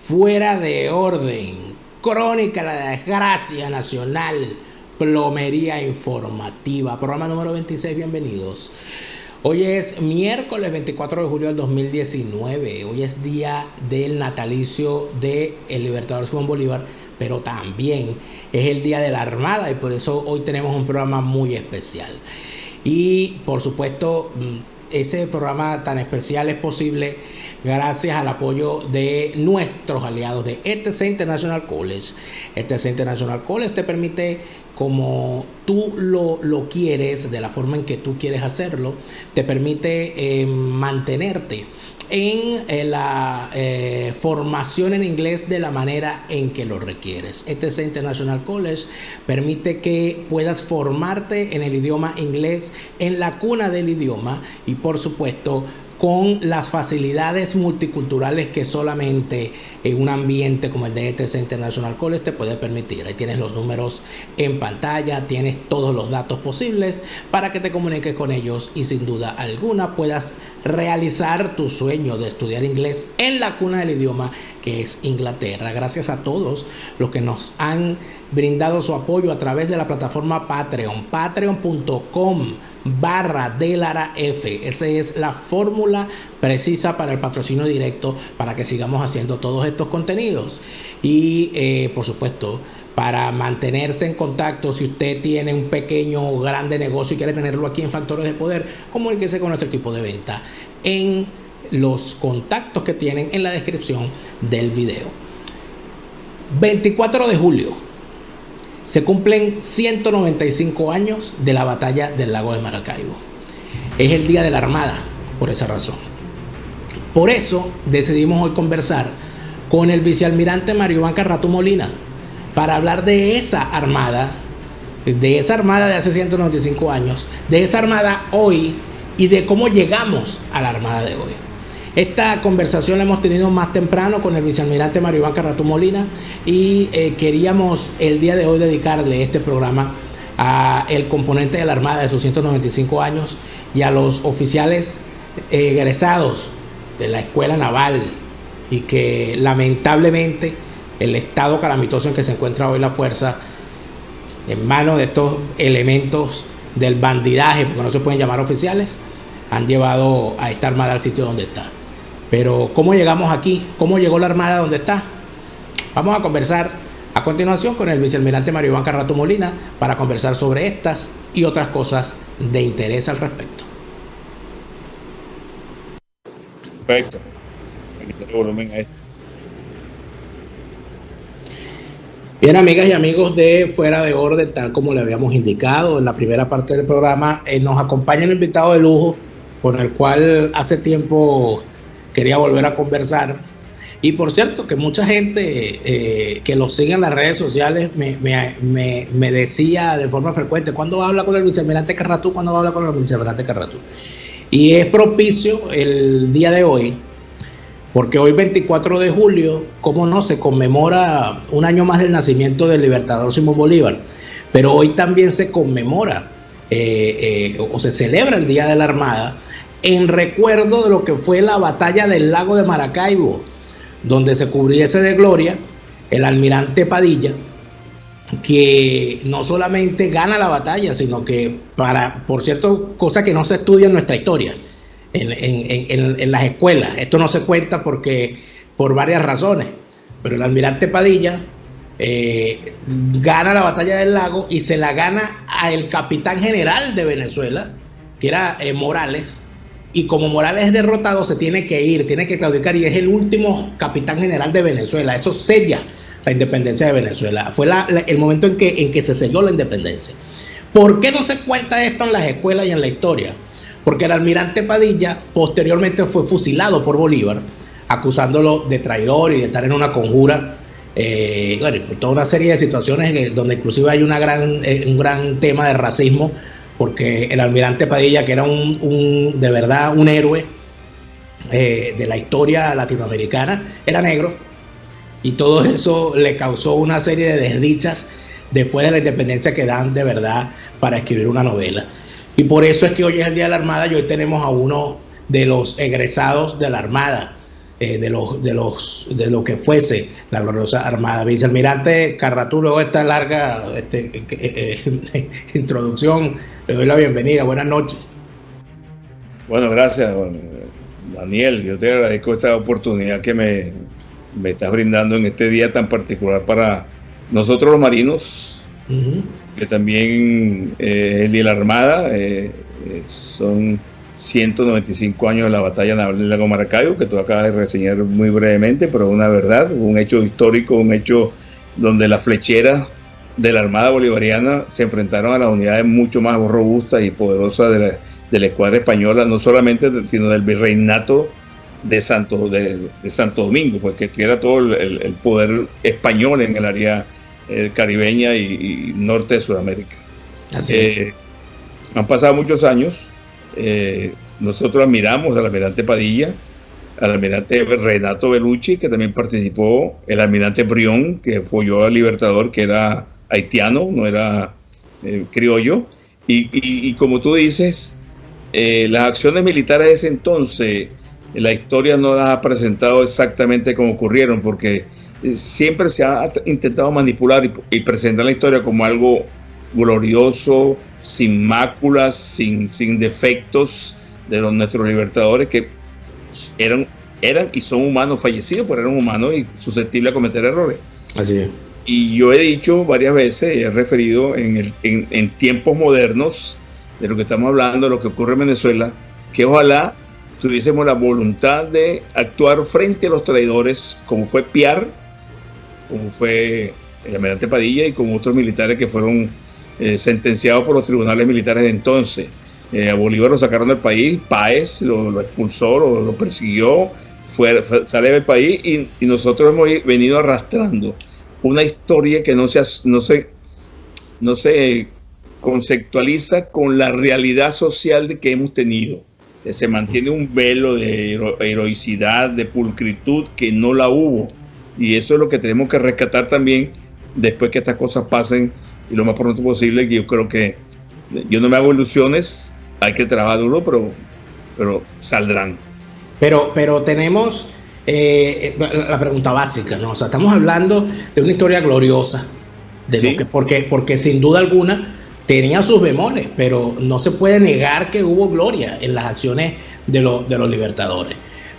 Fuera de orden, crónica de la desgracia nacional, plomería informativa, programa número 26, bienvenidos. Hoy es miércoles 24 de julio del 2019, hoy es día del natalicio del Libertador Simón Bolívar, pero también es el día de la Armada y por eso hoy tenemos un programa muy especial. Y por supuesto, ese programa tan especial es posible gracias al apoyo de nuestros aliados de ETC International College. ETC International College te permite, como tú lo quieres, de la forma en que tú quieres hacerlo, te permite mantenerte en la formación en inglés de la manera en que lo requieres. ETC International College permite que puedas formarte en el idioma inglés, en la cuna del idioma y por supuesto con las facilidades multiculturales que solamente en un ambiente como el de ETC International College te puede permitir. Ahí tienes los números en pantalla, tienes todos los datos posibles para que te comuniques con ellos y sin duda alguna puedas realizar tu sueño de estudiar inglés en la cuna del idioma, que es Inglaterra. Gracias a todos los que nos han brindado su apoyo a través de la plataforma Patreon, patreon.com/DelaraF. Esa es la fórmula precisa para el patrocinio directo para que sigamos haciendo todos estos contenidos. Y por supuesto, para mantenerse en contacto, si usted tiene un pequeño o grande negocio y quiere tenerlo aquí en Factores de Poder, comuníquese con nuestro equipo de venta en los contactos que tienen en la descripción del video. 24 de julio. Se cumplen 195 años de la batalla del lago de Maracaibo. Es el día de la Armada, por esa razón. Por eso decidimos hoy conversar con el vicealmirante Mario Iván Carratú Molina para hablar de esa armada de hace 195 años, de esa armada hoy y de cómo llegamos a la armada de hoy. Esta conversación la hemos tenido más temprano con el vicealmirante Mario Iván Carratú Molina y queríamos el día de hoy dedicarle este programa a el componente de la Armada de sus 195 años y a los oficiales egresados de la Escuela Naval y que lamentablemente el estado calamitoso en que se encuentra hoy la fuerza en manos de estos elementos del bandidaje, porque no se pueden llamar oficiales, han llevado a esta armada al sitio donde está. Pero ¿cómo llegamos aquí? ¿Cómo llegó la armada donde está? Vamos a conversar a continuación con el vicealmirante Mario Iván Carratú Molina para conversar sobre estas y otras cosas de interés al respecto. Perfecto. Quitarle volumen a esto. Bien, amigas y amigos de Fuera de Orden, tal como le habíamos indicado en la primera parte del programa, nos acompaña un invitado de lujo con el cual hace tiempo quería volver a conversar. Y por cierto, que mucha gente que lo sigue en las redes sociales me decía de forma frecuente: ¿cuándo habla con el vicealmirante Carratú? ¿Cuándo habla con el vicealmirante Carratú? Y es propicio el día de hoy, porque hoy 24 de julio, cómo no, se conmemora un año más del nacimiento del Libertador Simón Bolívar, pero hoy también se conmemora o se celebra el Día de la Armada en recuerdo de lo que fue la batalla del lago de Maracaibo, donde se cubriese de gloria el almirante Padilla, que no solamente gana la batalla, sino que, por cierto, cosa que no se estudia en nuestra historia, en las escuelas. Esto no se cuenta porque por varias razones, pero el almirante Padilla gana la batalla del lago y se la gana al capitán general de Venezuela, que era Morales, y como Morales es derrotado se tiene que ir, tiene que claudicar y es el último capitán general de Venezuela. Eso sella la independencia de Venezuela. Fue el momento en que se selló la independencia. ¿Por qué no se cuenta esto en las escuelas y en la historia? Porque el almirante Padilla posteriormente fue fusilado por Bolívar, acusándolo de traidor y de estar en una conjura. Bueno, toda una serie de situaciones donde inclusive hay un gran tema de racismo, porque el almirante Padilla, que era de verdad un héroe de la historia latinoamericana, era negro, y todo eso le causó una serie de desdichas después de la independencia que dan de verdad para escribir una novela. Y por eso es que hoy es el Día de la Armada y hoy tenemos a uno de los egresados de la Armada, de lo que fuese la gloriosa Armada. Vicealmirante Carratú, luego de esta larga introducción, le doy la bienvenida. Buenas noches. Bueno, gracias, Daniel. Yo te agradezco esta oportunidad que me estás brindando en este día tan particular para nosotros los marinos, que también el día de la Armada. Son 195 años de la batalla naval del lago Maracaibo, que tú acabas de reseñar muy brevemente, pero una verdad, un hecho histórico, un hecho donde las flecheras de la Armada Bolivariana se enfrentaron a las unidades mucho más robustas y poderosas de la escuadra española, no solamente sino del virreinato de Santo Domingo, pues que era todo el poder español en el área caribeña y norte de Sudamérica. Han pasado muchos años. Nosotros admiramos al almirante Padilla, al almirante Renato Bellucci, que también participó, el almirante Brión, que apoyó al Libertador, que era haitiano, no era criollo, y como tú dices, las acciones militares de ese entonces, la historia no las ha presentado exactamente como ocurrieron, porque siempre se ha intentado manipular y presentar la historia como algo glorioso, sin máculas, sin defectos de nuestros libertadores, que eran y son humanos fallecidos, pero eran humanos y susceptibles a cometer errores. Así es. Y yo he dicho varias veces, he referido en tiempos modernos de lo que estamos hablando, de lo que ocurre en Venezuela, que ojalá tuviésemos la voluntad de actuar frente a los traidores, como fue Piar, como fue el almirante Padilla y como otros militares que fueron sentenciado por los tribunales militares de entonces. A Bolívar lo sacaron del país, Páez lo expulsó, lo persiguió, sale del país y nosotros hemos venido arrastrando una historia que no se conceptualiza con la realidad social que hemos tenido. Se mantiene un velo de heroicidad, de pulcritud que no la hubo, y eso es lo que tenemos que rescatar también después que estas cosas pasen y lo más pronto posible. Que yo creo que yo no me hago ilusiones, hay que trabajar duro, pero saldrán. Pero tenemos la pregunta básica, ¿no? O sea, estamos hablando de una historia gloriosa, ¿Sí? porque sin duda alguna tenía sus bemoles, pero no se puede negar que hubo gloria en las acciones de los libertadores.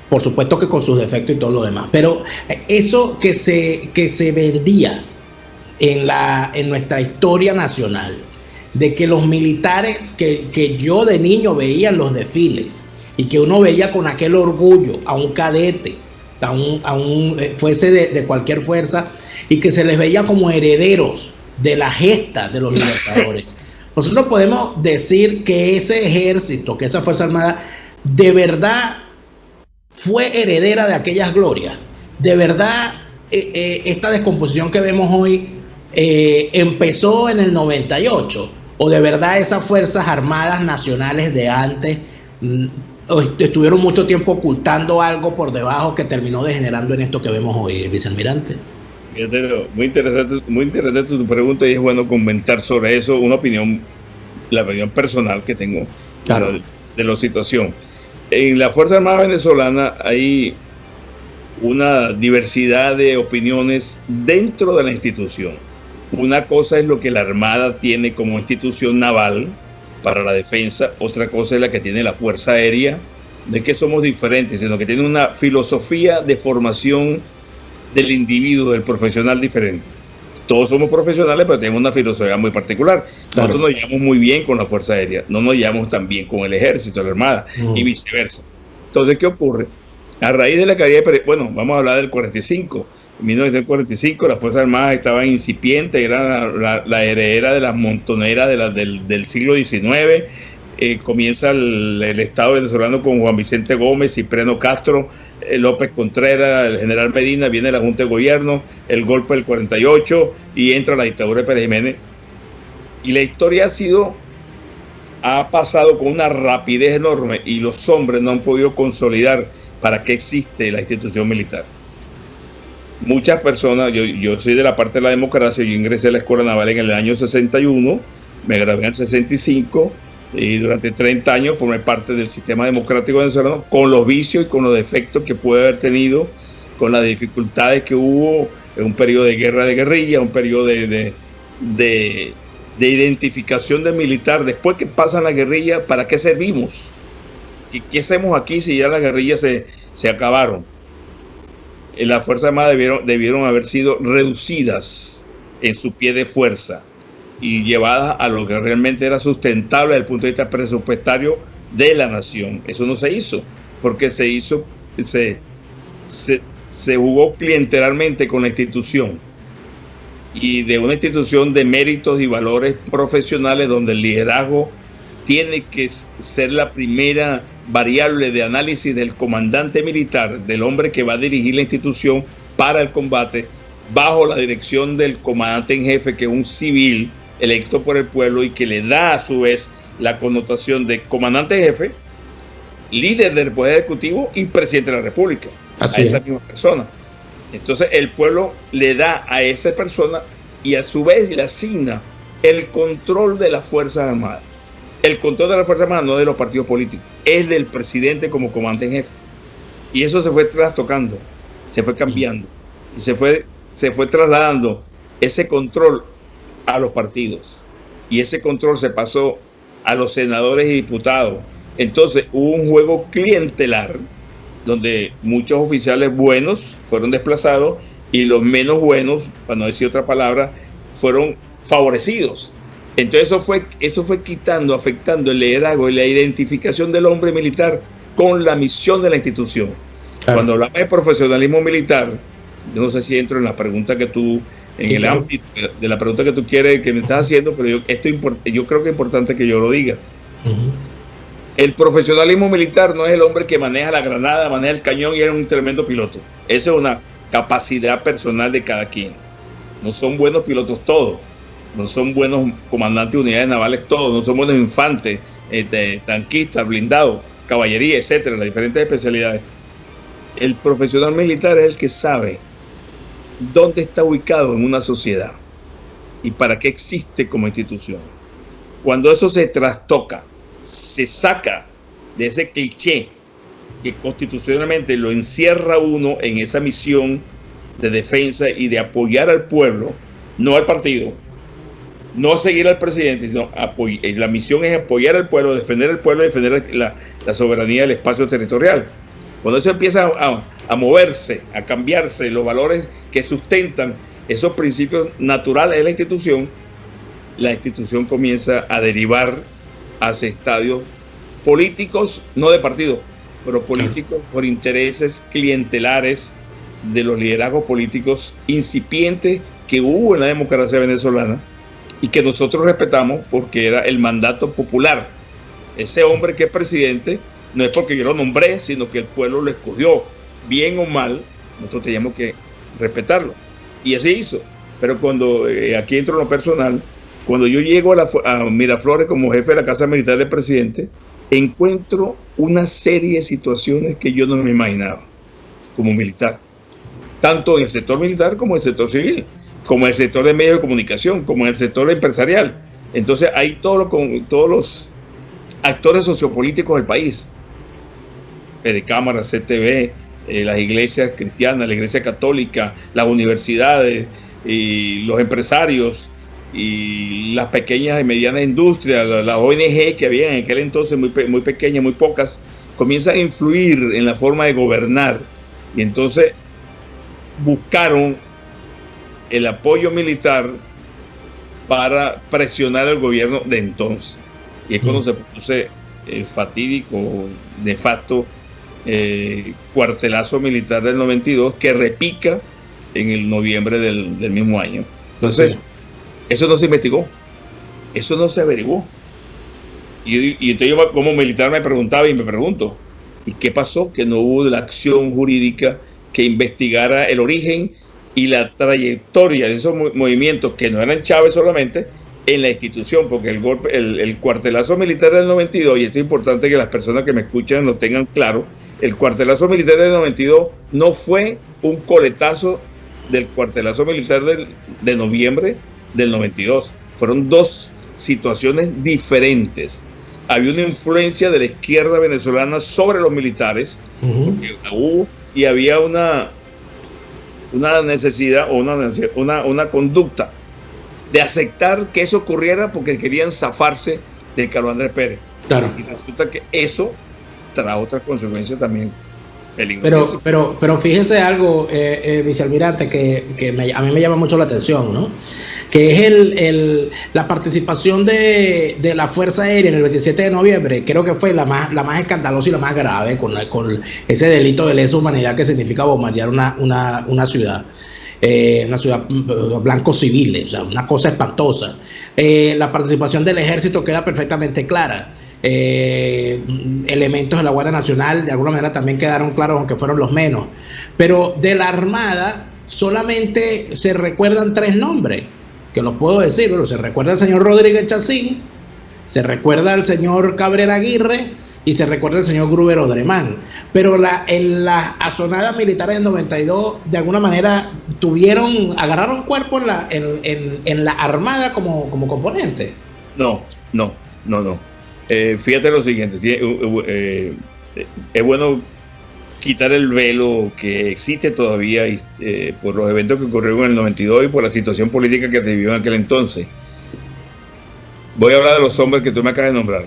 Por supuesto que con sus defectos y todo lo demás, pero eso que se vendía en nuestra historia nacional, de que los militares que yo de niño veía en los desfiles y que uno veía con aquel orgullo a un cadete, fuese de cualquier fuerza, y que se les veía como herederos de la gesta de los libertadores. Nosotros podemos decir que ese ejército, que esa Fuerza Armada, de verdad fue heredera de aquellas glorias. De verdad, esta descomposición que vemos hoy empezó en el 98, o de verdad esas Fuerzas Armadas nacionales de antes estuvieron mucho tiempo ocultando algo por debajo que terminó degenerando en esto que vemos hoy, vicealmirante. Muy interesante tu pregunta, y es bueno comentar sobre eso, la opinión personal que tengo, claro, de la situación. En la Fuerza Armada Venezolana hay una diversidad de opiniones dentro de la institución. Una cosa es lo que la Armada tiene como institución naval para la defensa, otra cosa es la que tiene la Fuerza Aérea. No es que somos diferentes, sino que tiene una filosofía de formación del individuo, del profesional diferente. Todos somos profesionales, pero tenemos una filosofía muy particular. Claro. Nosotros nos llevamos muy bien con la Fuerza Aérea, no nos llevamos tan bien con el Ejército, la Armada, y viceversa. Entonces, ¿qué ocurre? A raíz de la caída bueno, vamos a hablar del 45. En 1945 las Fuerzas Armadas estaban incipientes, era la heredera de las montoneras del siglo XIX. Comienza el Estado venezolano con Juan Vicente Gómez, Cipriano Castro, López Contreras, el general Medina, viene la Junta de Gobierno, el golpe del 48 y entra la dictadura de Pérez Jiménez. Y la historia ha pasado con una rapidez enorme y los hombres no han podido consolidar para qué existe la institución militar. Muchas personas, yo soy de la parte de la democracia, yo ingresé a la Escuela Naval en el año 61, me gradué en el 65, y durante 30 años formé parte del sistema democrático venezolano, con los vicios y con los defectos que puede haber tenido, con las dificultades que hubo en un periodo de guerra de guerrilla, un periodo de identificación del militar. Después que pasan la guerrilla, ¿para qué servimos? ¿Qué hacemos aquí si ya las guerrillas se acabaron? Las Fuerzas Armadas debieron haber sido reducidas en su pie de fuerza y llevadas a lo que realmente era sustentable desde el punto de vista presupuestario de la nación. Eso no se hizo, porque se jugó clientelarmente con la institución, y de una institución de méritos y valores profesionales donde el liderazgo tiene que ser la primera variable de análisis del comandante militar, del hombre que va a dirigir la institución para el combate, bajo la dirección del comandante en jefe, que es un civil electo por el pueblo y que le da a su vez la connotación de comandante en jefe, líder del Poder Ejecutivo y presidente de la República. Así a esa misma persona. Entonces el pueblo le da a esa persona y a su vez le asigna el control de las Fuerzas Armadas. El control de las Fuerzas Armadas no es de los partidos políticos, es del presidente como comandante en jefe. Y eso se fue trastocando, se fue cambiando y se fue trasladando ese control a los partidos, y ese control se pasó a los senadores y diputados. Entonces hubo un juego clientelar donde muchos oficiales buenos fueron desplazados y los menos buenos, para no decir otra palabra, fueron favorecidos. Entonces eso fue quitando, afectando el liderazgo y la identificación del hombre militar con la misión de la institución. Claro. Cuando hablamos de profesionalismo militar, yo no sé si entro en la pregunta que tú, ámbito de la pregunta que tú quieres, que me estás haciendo, pero yo creo que es importante que yo lo diga. El profesionalismo militar no es el hombre que maneja la granada, maneja el cañón y es un tremendo piloto. Esa es una capacidad personal de cada quien. No son buenos pilotos todos, no son buenos comandantes de unidades navales todos, no son buenos infantes, tanquistas, blindados, caballería, etcétera, las diferentes especialidades. El profesional militar es el que sabe dónde está ubicado en una sociedad y para qué existe como institución. Cuando eso se trastoca, se saca de ese cliché que constitucionalmente lo encierra uno en esa misión de defensa y de apoyar al pueblo, no al partido, no seguir al presidente, sino la misión es apoyar al pueblo, defender la soberanía del espacio territorial. Cuando eso empieza a moverse, a cambiarse los valores que sustentan esos principios naturales de la institución comienza a derivar hacia estadios políticos, no de partido, pero políticos por intereses clientelares de los liderazgos políticos incipientes que hubo en la democracia venezolana y que nosotros respetamos porque era el mandato popular. Ese hombre que es presidente no es porque yo lo nombré, sino que el pueblo lo escogió, bien o mal, nosotros teníamos que respetarlo. Y así hizo. Pero cuando, aquí entro en lo personal, cuando yo llego a Miraflores como jefe de la Casa Militar del presidente, encuentro una serie de situaciones que yo no me imaginaba como militar, tanto en el sector militar como en el sector civil, como en el sector de medios de comunicación, como en el sector empresarial. Entonces hay todos los actores sociopolíticos del país, Cámara, CTV, las iglesias cristianas, la iglesia católica, las universidades, y los empresarios y las pequeñas y medianas industrias, las ONG que había en aquel entonces muy pequeñas, muy pocas, comienzan a influir en la forma de gobernar, y entonces buscaron el apoyo militar para presionar al gobierno de entonces. Y es cuando se puso el fatídico, nefasto cuartelazo militar del 92, que repica en el noviembre del mismo año. Entonces, eso no se investigó, eso no se averiguó. Y entonces yo como militar me preguntaba y me pregunto, ¿y qué pasó? Que no hubo la acción jurídica que investigara el origen y la trayectoria de esos movimientos que no eran Chávez solamente en la institución, porque el cuartelazo militar del 92, y esto es importante que las personas que me escuchan lo tengan claro, el cuartelazo militar del 92 no fue un coletazo del cuartelazo militar de noviembre del 92. Fueron dos situaciones diferentes. había una influencia de la izquierda venezolana sobre los militares, porque y había una necesidad o una conducta de aceptar que eso ocurriera porque querían zafarse de Carlos Andrés Pérez. Claro. Y resulta que eso trajo otras consecuencias también peligrosas. Pero fíjese algo, vicealmirante, que a mí me llama mucho la atención, ¿no? Que es la participación de la Fuerza Aérea en el 27 de noviembre, creo que fue la más escandalosa y la más grave, con ese delito de lesa humanidad que significa bombardear una ciudad. Blancos civiles, o sea, una cosa espantosa. La participación del ejército queda perfectamente clara. Elementos de la Guardia Nacional de alguna manera también quedaron claros, aunque fueron los menos. Pero de la Armada solamente se recuerdan 3 nombres, que los puedo decir. Bueno, se recuerda al señor Rodríguez Chacín, se recuerda al señor Cabrera Aguirre y se recuerda al señor Gruber Odremán. Pero en las asonadas militares del 92, de alguna manera agarraron cuerpo en la Armada como componente. No. Fíjate lo siguiente, es bueno quitar el velo que existe todavía por los eventos que ocurrieron en el 92 y por la situación política que se vivió en aquel entonces. Voy a hablar de los hombres que tú me acabas de nombrar.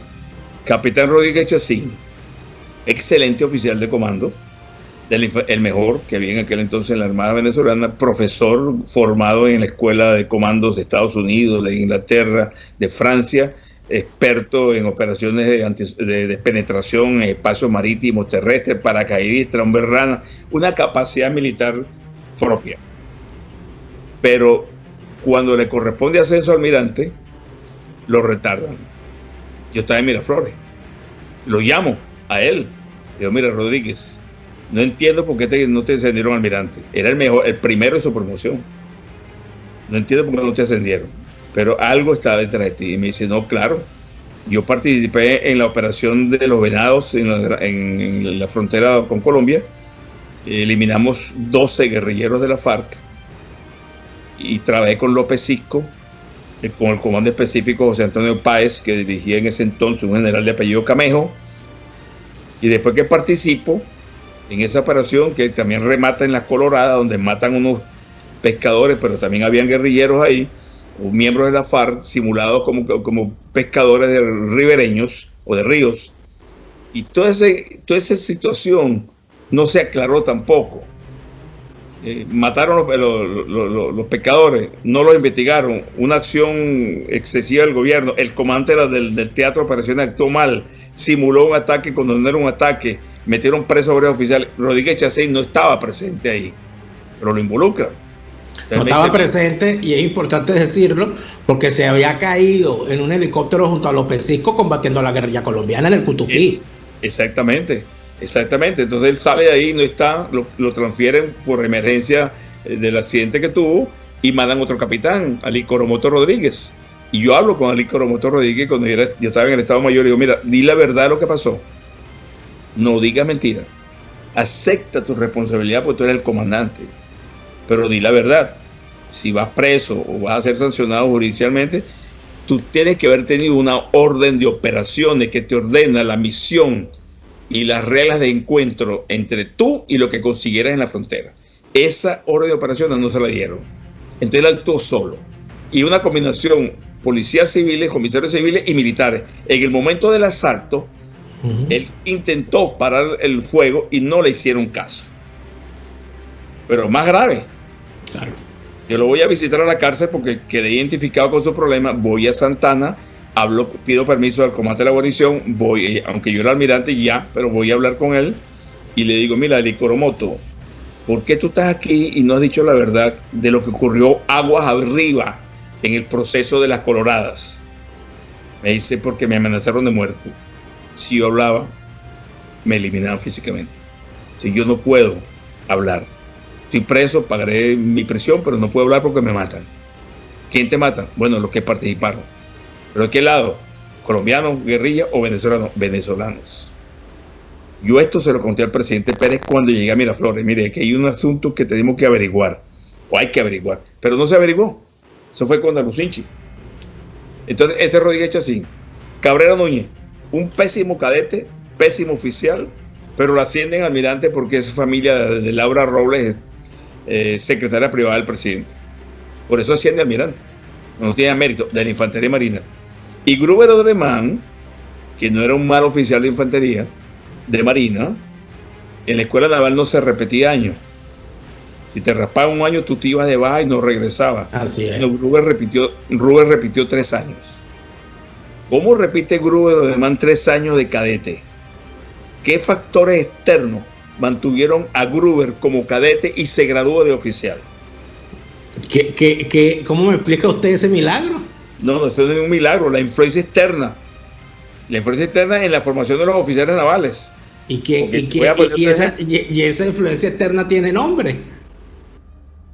Capitán Rodríguez Chacín, excelente oficial de comando, el mejor que había en aquel entonces en la Armada venezolana, profesor formado en la Escuela de Comandos de Estados Unidos, de Inglaterra, de Francia, experto en operaciones de penetración en espacios marítimos, terrestres, paracaidista, hombre rana, una capacidad militar propia. Pero cuando le corresponde ascenso almirante, lo retardan. Yo estaba en Miraflores, lo llamo a él, le digo, mira Rodríguez, no entiendo por qué no te ascendieron almirante, era el primero de su promoción, no entiendo por qué no te ascendieron, pero algo está detrás de ti. Y me dice, no, claro, yo participé en la operación de los Venados en la frontera con Colombia, eliminamos 12 guerrilleros de la FARC y trabajé con López Cisco, con el comando específico José Antonio Páez, que dirigía en ese entonces un general de apellido Camejo, y después que participo en esa operación que también remata en la Colorada, donde matan unos pescadores, pero también habían guerrilleros ahí, miembros de la FARC simulados como pescadores de ribereños o de ríos, y toda esa situación no se aclaró tampoco. Mataron los pescadores, no los investigaron, una acción excesiva del gobierno, el comandante del Teatro de Operaciones actuó mal, simuló un ataque cuando no era un ataque, metieron preso a varios oficiales. Rodríguez Chacín no estaba presente ahí, pero lo involucran. No estaba presente, y es importante decirlo, porque se había caído en un helicóptero junto a López Cisco combatiendo a la guerrilla colombiana en el Cutufí. Exactamente. Entonces él sale de ahí, no está, lo transfieren por emergencia del accidente que tuvo y mandan otro capitán, Ali Coromoto Rodríguez. Y yo hablo con Ali Coromoto Rodríguez cuando yo estaba en el Estado Mayor y digo, mira, di la verdad de lo que pasó. No digas mentira. Acepta tu responsabilidad porque tú eres el comandante. Pero di la verdad. Si vas preso o vas a ser sancionado judicialmente, tú tienes que haber tenido una orden de operaciones que te ordena la misión y las reglas de encuentro entre tú y lo que consiguieras en la frontera. Esa orden de operaciones no se la dieron. Entonces él actuó solo. Y una combinación policías civiles, comisarios civiles y militares. En el momento del asalto, él intentó parar el fuego y no le hicieron caso. Pero más grave. Claro. Yo lo voy a visitar a la cárcel porque quedé identificado con su problema. Voy a Santana, pido permiso al comandante de la guarnición, aunque yo era almirante ya, pero voy a hablar con él y le digo, mira, Ali Coromoto, ¿por qué tú estás aquí y no has dicho la verdad de lo que ocurrió aguas arriba en el proceso de las Coloradas? Me dice, porque me amenazaron de muerte. Si yo hablaba, me eliminaban físicamente. Si yo no puedo hablar, estoy preso, pagaré mi prisión, pero no puedo hablar porque me matan. ¿Quién te mata? Bueno, los que participaron. ¿Pero de qué lado? ¿Colombianos, guerrilla o venezolanos? Venezolanos. Yo esto se lo conté al presidente Pérez cuando llegué a Miraflores. Mire, que hay un asunto que tenemos que averiguar, o hay que averiguar, pero no se averiguó. Eso fue con Dalucinchi. Entonces, este Rodríguez Chacín, Cabrera Núñez, un pésimo cadete, pésimo oficial, pero lo ascienden a almirante porque es familia de Laura Robles, secretaria privada del presidente. Por eso asciende a almirante. No tiene mérito, de la infantería marina. Y Gruber Odremán, que no era un mal oficial de infantería, de marina, en la escuela naval no se repetía año. Si te raspaba un año, tú te ibas de baja y no regresabas. Así es. Gruber repitió 3 años. ¿Cómo repite Gruber Odremán 3 años de cadete? ¿Qué factores externos mantuvieron a Gruber como cadete y se graduó de oficial? ¿Cómo me explica usted ese milagro? No, eso no es un milagro, la influencia externa. La influencia externa en la formación de los oficiales navales. ¿Y esa influencia externa tiene nombre?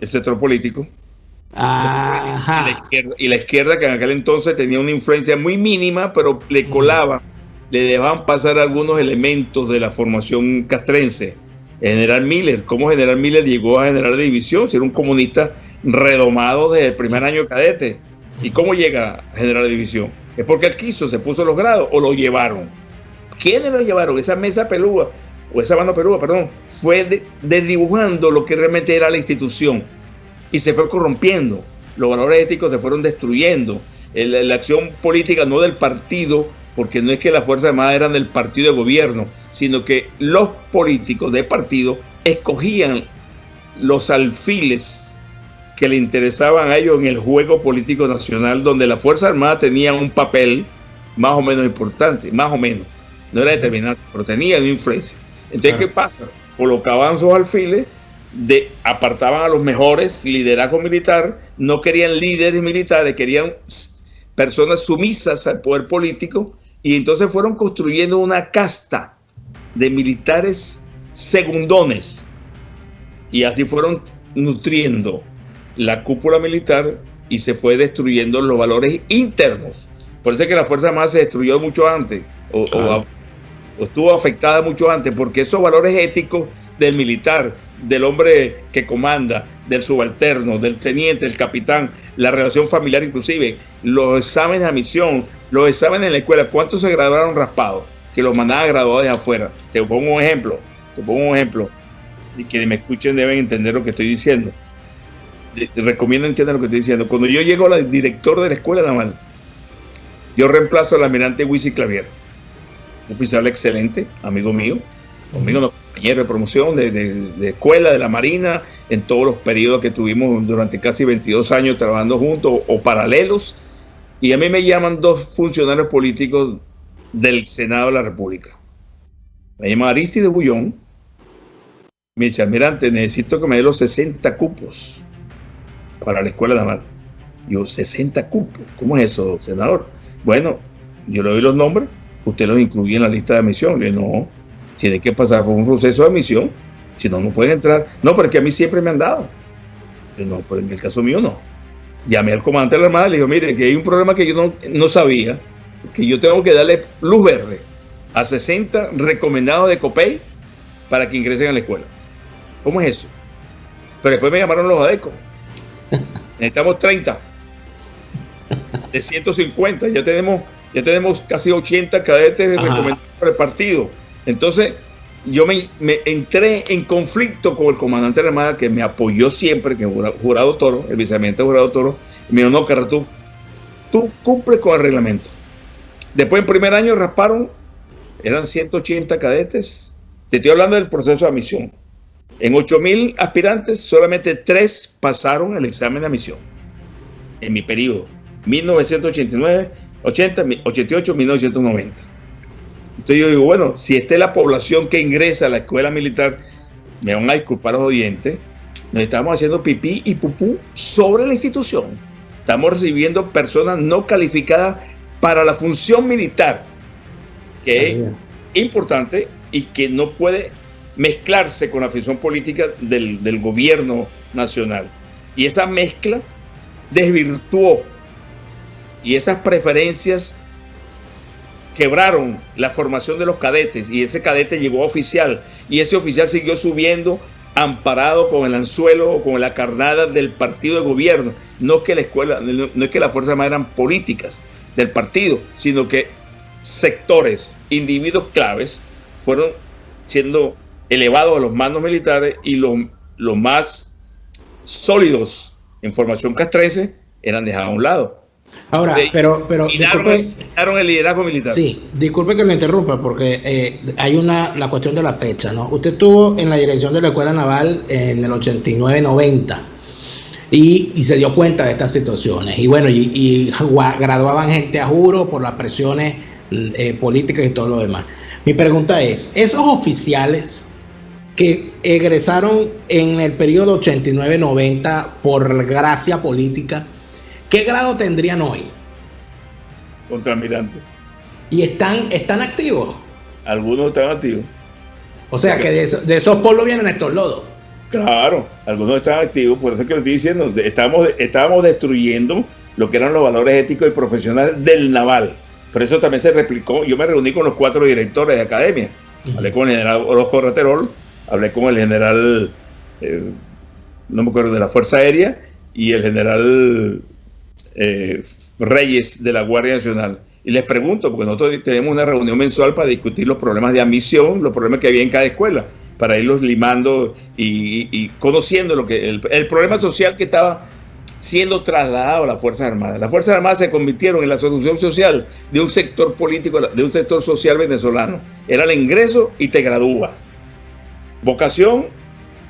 El sector político. Ajá. Y la izquierda, que en aquel entonces tenía una influencia muy mínima, pero le colaba, le dejaban pasar algunos elementos de la formación castrense. El general Miller, ¿cómo General Miller llegó a general de división? Si era un comunista redomado desde el primer año de cadete. ¿Y cómo llega a general de división? Es porque él quiso, se puso los grados o lo llevaron. ¿Quiénes lo llevaron? Esa mesa pelúa, o esa mano pelúa, perdón, fue desdibujando lo que realmente era la institución y se fue corrompiendo. Los valores éticos se fueron destruyendo. La acción política no del partido, porque no es que las Fuerzas Armadas eran del partido de gobierno, sino que los políticos de partido escogían los alfiles que le interesaban a ellos en el juego político nacional, donde las Fuerzas Armadas tenían un papel más o menos importante, más o menos. No era determinante, pero tenían influencia. Entonces, ¿qué pasa? Colocaban sus alfiles, apartaban a los mejores liderazgo militar, no querían líderes militares, querían personas sumisas al poder político, y entonces fueron construyendo una casta de militares segundones, y así fueron nutriendo la cúpula militar y se fue destruyendo los valores internos. Por eso es que la Fuerza Armada se destruyó mucho antes, o estuvo afectada mucho antes, porque esos valores éticos del militar, del hombre que comanda, del subalterno, del teniente, del capitán, la relación familiar inclusive, los exámenes a misión, los exámenes en la escuela, ¿cuántos se graduaron raspados? Que los mandaban graduados de afuera. Te pongo un ejemplo, y quienes me escuchen deben entender lo que estoy diciendo. Recomiendo entender lo que estoy diciendo. Cuando yo llego al director de la escuela naval, yo reemplazo al almirante Wisi Clavier, un oficial excelente, amigo mío, compañero de promoción de escuela, de la Marina, en todos los periodos que tuvimos durante casi 22 años trabajando juntos o paralelos. Y a mí me llaman 2 funcionarios políticos del Senado de la República. Me llama Aristide Bullón. Me dice: almirante, necesito que me dé los 60 cupos para la escuela naval. Yo, 60 cupos, ¿cómo es eso, senador? Bueno, yo le doy los nombres, usted los incluye en la lista de admisión. Le digo, no, tiene que pasar por un proceso de admisión, si no, no pueden entrar. No, porque a mí siempre me han dado. Le digo, no, pero en el caso mío no. Llamé al comandante de la Armada y le digo, mire, que hay un problema que yo no sabía, que yo tengo que darle luz verde a 60 recomendados de COPEI para que ingresen a la escuela. ¿Cómo es eso? Pero después me llamaron los ADECO. Necesitamos 30 de 150. Ya tenemos casi 80 cadetes recomendados por el partido. Entonces yo me entré en conflicto con el comandante de la Armada, que me apoyó siempre, que es Jurado Toro, el vicealmirante Jurado Toro. Y me dijo, no, Carratú, tú cumples con el reglamento. Después en primer año rasparon, eran 180 cadetes. Te estoy hablando del proceso de admisión. En 8,000 aspirantes, solamente 3 pasaron el examen de admisión. En mi periodo, 1989, 80, 88, 1990. Entonces yo digo, bueno, si esta es la población que ingresa a la escuela militar, me van a disculpar los oyentes, nos estamos haciendo pipí y pupú sobre la institución. Estamos recibiendo personas no calificadas para la función militar, que es importante y que no puede mezclarse con la función política del gobierno nacional. Y esa mezcla desvirtuó, y esas preferencias quebraron la formación de los cadetes, y ese cadete llegó a oficial, y ese oficial siguió subiendo amparado con el anzuelo o con la carnada del partido de gobierno. No es que la escuela, no es que las Fuerzas Armadas eran políticas del partido, sino que sectores, individuos claves, fueron siendo elevados a los mandos militares y los más sólidos en formación castrense eran dejados a un lado. Ahora, pero quitaron el liderazgo militar. Sí, disculpe que lo interrumpa porque hay la cuestión de la fecha, ¿no? Usted estuvo en la dirección de la Escuela Naval en el 89-90 y se dio cuenta de estas situaciones. Y bueno, y graduaban gente a juro por las presiones políticas y todo lo demás. Mi pregunta es, ¿esos oficiales que egresaron en el periodo 89-90 por gracia política, qué grado tendrían hoy? Contraalmirantes. ¿Y están activos? Algunos están activos. O sea, que de esos polos vienen estos lodos. Claro, algunos están activos, por eso es que lo estoy diciendo, estábamos destruyendo lo que eran los valores éticos y profesionales del naval. Por eso también se replicó. Yo me reuní con los 4 directores de academia. Hablé con el general Orozco Raterol, hablé con el general, no me acuerdo, de la Fuerza Aérea, y el general Reyes de la Guardia Nacional. Y les pregunto, porque nosotros tenemos una reunión mensual para discutir los problemas de admisión, los problemas que había en cada escuela, para irlos limando y conociendo lo que el problema social que estaba siendo trasladado a las Fuerzas Armadas. Las Fuerzas Armadas se convirtieron en la solución social de un sector político, de un sector social venezolano. Era el ingreso y te gradúa. Vocación,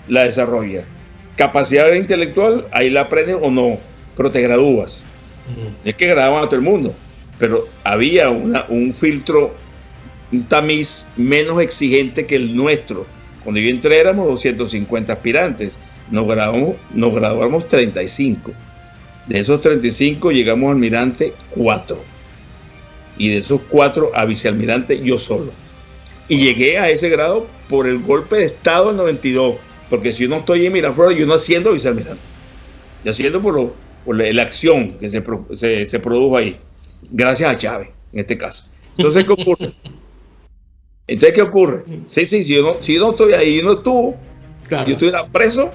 la desarrolla. Capacidad intelectual, ahí la aprendes o no, pero te gradúas. Es que graduaban a todo el mundo, pero había un filtro, un tamiz menos exigente que el nuestro. Cuando yo entré éramos 250 aspirantes, nos graduamos 35. De esos 35 llegamos a almirante 4. Y de esos 4 a vicealmirante yo solo. Y llegué a ese grado por el golpe de Estado del 92, porque si yo no estoy en Miraflores, yo no asciendo a vicealmirante. Yo asciendo por la acción que se produjo ahí, gracias a Chávez, en este caso. Entonces, ¿qué ocurre? Sí, si yo no estoy ahí, yo no estuvo, claro. Yo estuviera preso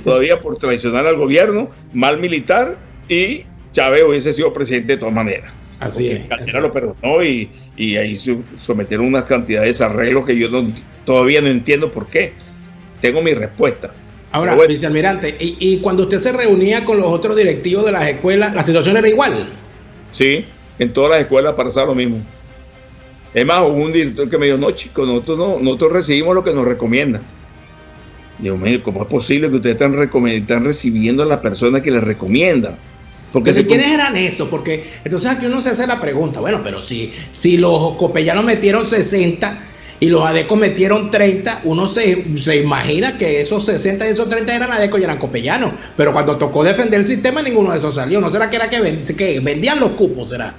todavía por traicionar al gobierno, mal militar, y Chávez hubiese sido presidente de todas maneras. Así es. Caldera lo perdonó y ahí sometieron unas cantidades de arreglos que yo todavía no entiendo por qué. Tengo mi respuesta. Ahora, bueno, vicealmirante, y cuando usted se reunía con los otros directivos de las escuelas, ¿la situación era igual? Sí, en todas las escuelas pasaba lo mismo. Es más, hubo un director que me dijo, no chicos, nosotros recibimos lo que nos recomiendan. Digo, ¿cómo es posible que ustedes están recibiendo a las personas que les recomiendan? Porque ¿quiénes eran esos? Porque entonces aquí uno se hace la pregunta, bueno, pero si los copellanos metieron 60 y los adecos metieron 30, uno se imagina que esos 60 y esos 30 eran adecos y eran copellanos, pero cuando tocó defender el sistema ninguno de esos salió. ¿No será que era que vendían los cupos, será?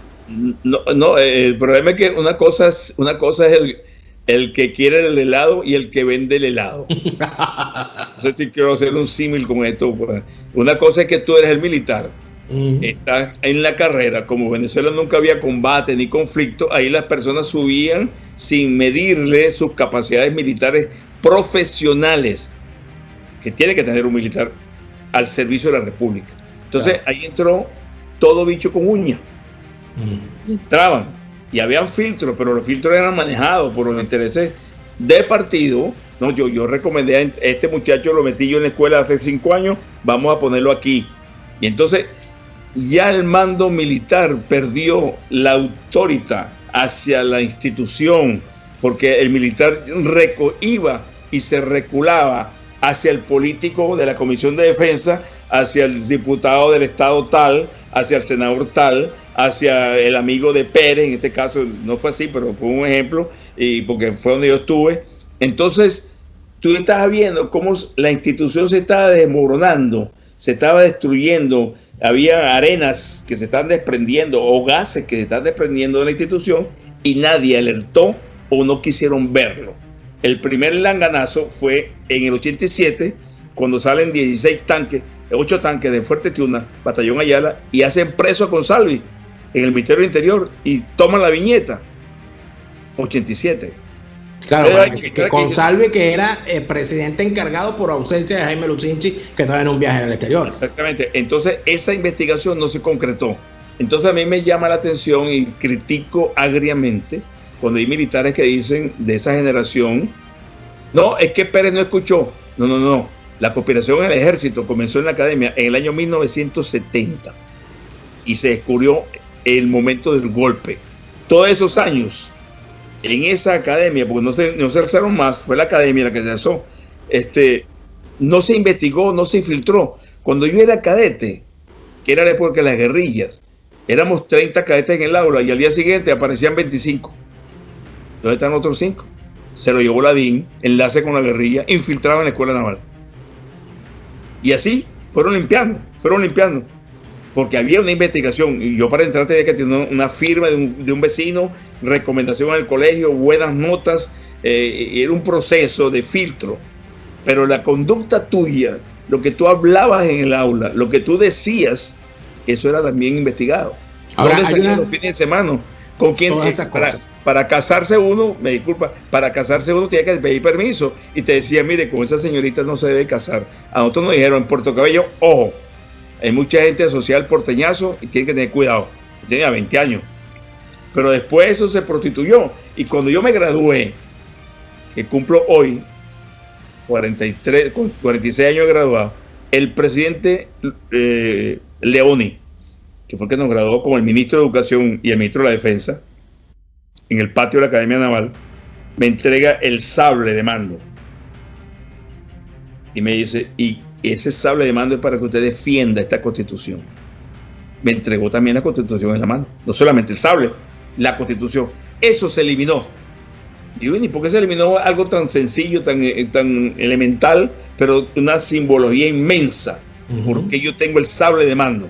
No, el problema es que una cosa es el que quiere el helado y el que vende el helado. No sé si quiero hacer un símil con esto. Una cosa es que tú eres el militar, estás en la carrera, como Venezuela nunca había combate ni conflicto, ahí las personas subían sin medirle sus capacidades militares profesionales que tiene que tener un militar al servicio de la República. Entonces ahí entró todo bicho con uña. Entraban y habían filtros, pero los filtros eran manejados por los intereses de partido. No, yo recomendé a este muchacho, lo metí yo en la escuela hace 5 años, vamos a ponerlo aquí. Y entonces ya el mando militar perdió la autoridad hacia la institución, porque el militar iba y se reculaba hacia el político de la Comisión de Defensa, hacia el diputado del Estado tal, hacia el senador tal, hacia el amigo de Pérez. En este caso no fue así, pero fue un ejemplo, y porque fue donde yo estuve. Entonces tú estabas viendo cómo la institución se estaba desmoronando, se estaba destruyendo. Había arenas que se están desprendiendo o gases que se están desprendiendo de la institución y nadie alertó o no quisieron verlo. El primer langanazo fue en el 87, cuando salen 8 tanques de Fuerte Tiuna, Batallón Ayala, y hacen preso a Consalvi en el Ministerio del Interior y toman la viñeta. 87. Claro, Consalvi, que era presidente encargado por ausencia de Jaime Lucinchi, que estaba en un viaje en el exterior. Exactamente. Entonces esa investigación no se concretó. Entonces a mí me llama la atención y critico agriamente cuando hay militares que dicen de esa generación, no, es que Pérez no escuchó. No. La conspiración en el ejército comenzó en la academia en el año 1970 y se descubrió el momento del golpe. Todos esos años en esa academia, porque no se alzaron más, fue la academia la que se alzó, no se investigó, no se infiltró. Cuando yo era cadete, que era la época de las guerrillas, éramos 30 cadetes en el aula y al día siguiente aparecían 25. ¿Dónde están otros 5? Se lo llevó la DIN, enlace con la guerrilla, infiltrado en la escuela naval. Y así fueron limpiando, porque había una investigación. Y yo para entrar tenía que tener una firma de un vecino, recomendación al colegio, buenas notas, era un proceso de filtro. Pero la conducta tuya, lo que tú hablabas en el aula, lo que tú decías, eso era también investigado. Ahora, ¿dónde salían los fines de semana? ¿Con quién? Para casarse uno, me disculpa, para casarse uno tenía que pedir permiso y te decía, mire, con esa señorita no se debe casar. A nosotros nos dijeron en Puerto Cabello, ojo, hay mucha gente asociada al porteñazo y tiene que tener cuidado. Yo tenía 20 años. Pero después eso se prostituyó. Y cuando yo me gradué, que cumplo hoy, 46 años de graduado, el presidente Leoni, que fue el que nos graduó como el ministro de Educación y el ministro de la Defensa, en el patio de la Academia Naval, me entrega el sable de mando. Y me dice, y ese sable de mando es para que usted defienda esta Constitución. Me entregó también la Constitución en la mano. No solamente el sable, la Constitución. Eso se eliminó. Y bueno, ¿y por qué se eliminó algo tan sencillo, tan elemental, pero una simbología inmensa? Porque yo tengo el sable de mando.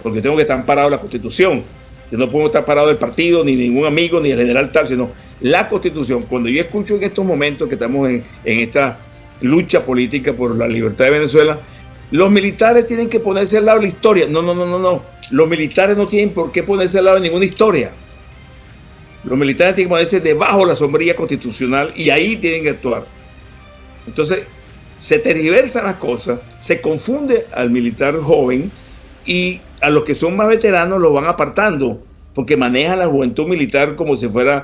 Porque tengo que estar parado en la Constitución. Yo no puedo estar parado del partido, ni ningún amigo, ni el general tal, sino la Constitución. Cuando yo escucho en estos momentos que estamos en esta lucha política por la libertad de Venezuela, los militares tienen que ponerse al lado de la historia. No. Los militares no tienen por qué ponerse al lado de ninguna historia. Los militares tienen que ponerse debajo de la sombrilla constitucional y ahí tienen que actuar. Entonces, se tergiversan las cosas, se confunde al militar joven y a los que son más veteranos los van apartando porque manejan la juventud militar como si fueran,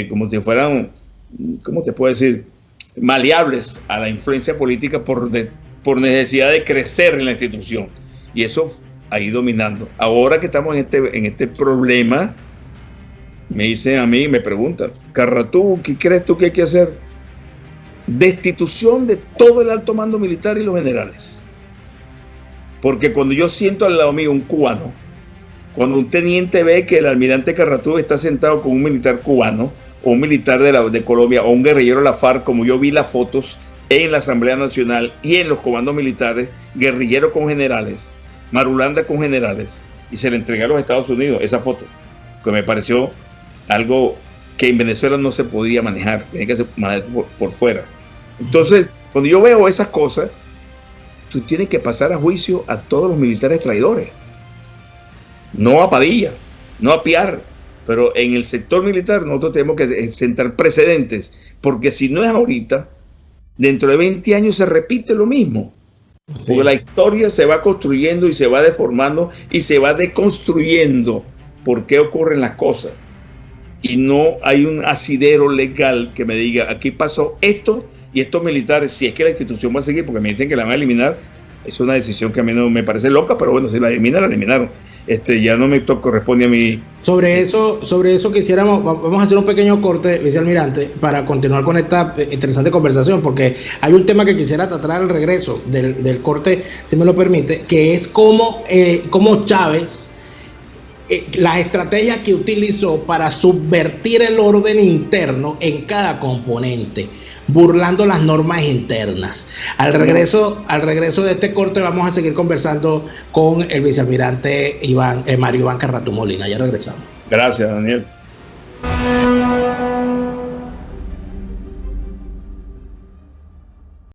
¿cómo te puedo decir? Maleables a la influencia política por necesidad de crecer en la institución. Y eso ha ido dominando. Ahora que estamos en este problema, me dicen a mí, me preguntan, Carratú, ¿qué crees tú que hay que hacer? Destitución de todo el alto mando militar y los generales. Porque cuando yo siento al lado mío un cubano, cuando un teniente ve que el almirante Carratú está sentado con un militar cubano, o un militar de Colombia, o un guerrillero de la FARC, como yo vi las fotos en la Asamblea Nacional y en los comandos militares, guerrillero con generales, Marulanda con generales, y se le entregué a los Estados Unidos esa foto, que me pareció algo que en Venezuela no se podía manejar, tenía que ser por fuera. Entonces, cuando yo veo esas cosas, tú tienes que pasar a juicio a todos los militares traidores, no a Padilla, no a Piar, pero en el sector militar nosotros tenemos que sentar precedentes, porque si no es ahorita, dentro de 20 años se repite lo mismo. Sí. Porque la historia se va construyendo y se va deformando y se va deconstruyendo por qué ocurren las cosas. Y no hay un asidero legal que me diga, aquí pasó esto y estos militares, si es que la institución va a seguir, porque me dicen que la van a eliminar, es una decisión que a mí no me parece loca, pero bueno, si la eliminan, la eliminaron. Ya no me corresponde a mí. Sobre eso quisiéramos, vamos a hacer un pequeño corte, vicealmirante, para continuar con esta interesante conversación, porque hay un tema que quisiera tratar al regreso del corte, si me lo permite, que es cómo Chávez, las estrategias que utilizó para subvertir el orden interno en cada componente, burlando las normas internas. Al regreso de este corte vamos a seguir conversando con el vicealmirante Mario Iván Carratú Molina. Ya regresamos. Gracias, Daniel.